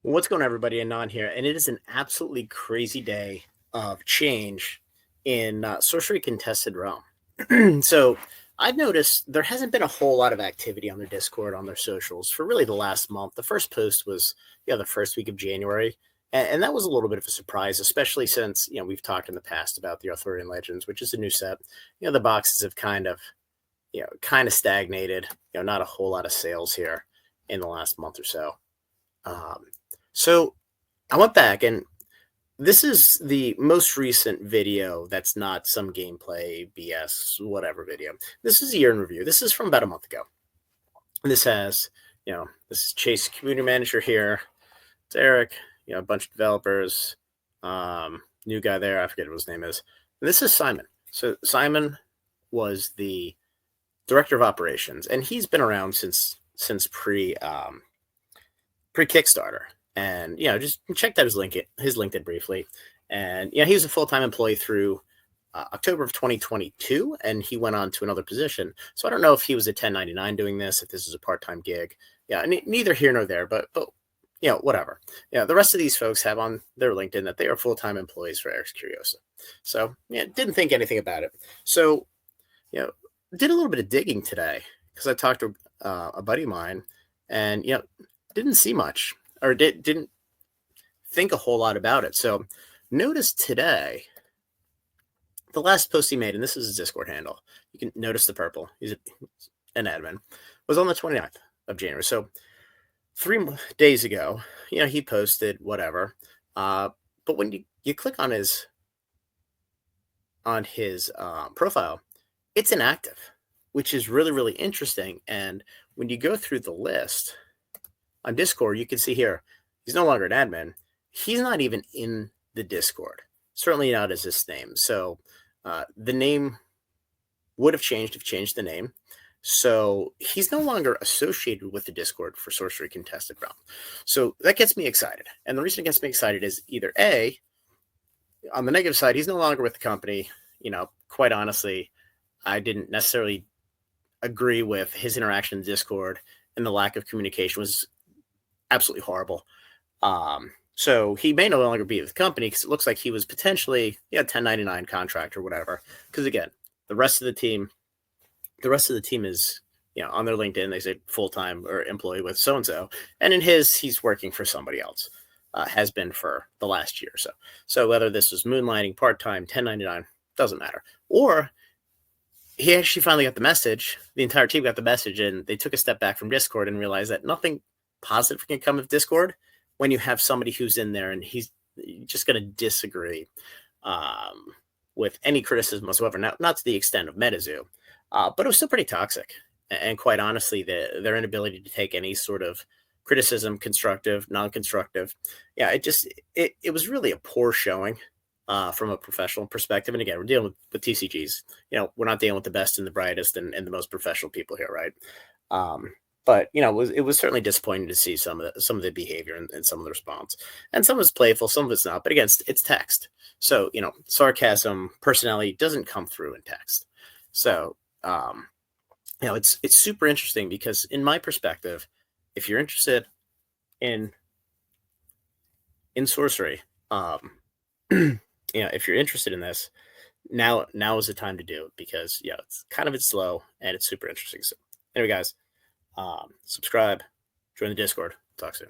What's going on, everybody? Anon here, and it is an absolutely crazy day of change in Sorcery Contested Realm. So I've noticed there hasn't been a whole lot of activity on their Discord, on their socials for really the last month. The first post was the first week of January, and that was a little bit of a surprise, especially since we've talked in the past about the Arthurian Legends, which is a new set. The boxes have kind of stagnated. Not a whole lot of sales here in the last month or so. Um, so I went back, and this is the most recent video that's not some gameplay BS whatever video. This is a year in review. This is from about a month ago. And this has, this is Chase, community manager here. It's Eric, a bunch of developers, new guy there. I forget what his name is. And this is Simon. So Simon was the director of operations, and he's been around since pre Kickstarter. And just checked out his LinkedIn briefly. And he was a full-time employee through October of 2022, and he went on to another position. So I don't know if he was a 1099 doing this, if this is a part-time gig. Neither here nor there, but whatever. The rest of these folks have on their LinkedIn that they are full-time employees for Eric's Curiosa. So didn't think anything about it. So did a little bit of digging today because I talked to a buddy of mine, and didn't see much, or didn't think a whole lot about it. So notice today, the last post he made, and this is his Discord handle. You can notice the purple. He's an admin. Was on the 29th of January. So 3 days ago, he posted whatever. But when you click on his profile, it's inactive, which is really, really interesting. And when you go through the list on Discord, you can see here, he's no longer an admin. He's not even in the Discord, certainly not as his name. So the name would have changed if changed the name. So he's no longer associated with the Discord for Sorcery Contested Realm. So that gets me excited. And the reason it gets me excited is either A, on the negative side, he's no longer with the company. Quite honestly, I didn't necessarily agree with his interaction in Discord, and the lack of communication was absolutely horrible. So he may no longer be with the company because it looks like he was potentially 1099 contract or whatever. Because again, the rest of the team is on their LinkedIn, they say full-time or employee with so-and-so, and in he's working for somebody else, has been for the last year or so. So whether this was moonlighting, part-time, 1099, doesn't matter. Or he actually finally got the message, the entire team got the message, and they took a step back from Discord and realized that nothing positive can come of Discord when you have somebody who's in there and he's just going to disagree with any criticism whatsoever. Not to the extent of MetaZoo, but it was still pretty toxic. And quite honestly, their inability to take any sort of criticism, constructive, non-constructive, it was really a poor showing from a professional perspective. And again, we're dealing with TCGs. We're not dealing with the best and the brightest and the most professional people here, right? But it was certainly disappointing to see some of the behavior and some of the response, and some of it's playful, some of it's not. But again, it's text, so sarcasm, personality doesn't come through in text. So it's super interesting because in my perspective, if you're interested in sorcery, if you're interested in this, now is the time to do it because it's slow and it's super interesting. So anyway, guys. Subscribe, join the Discord. Talk soon.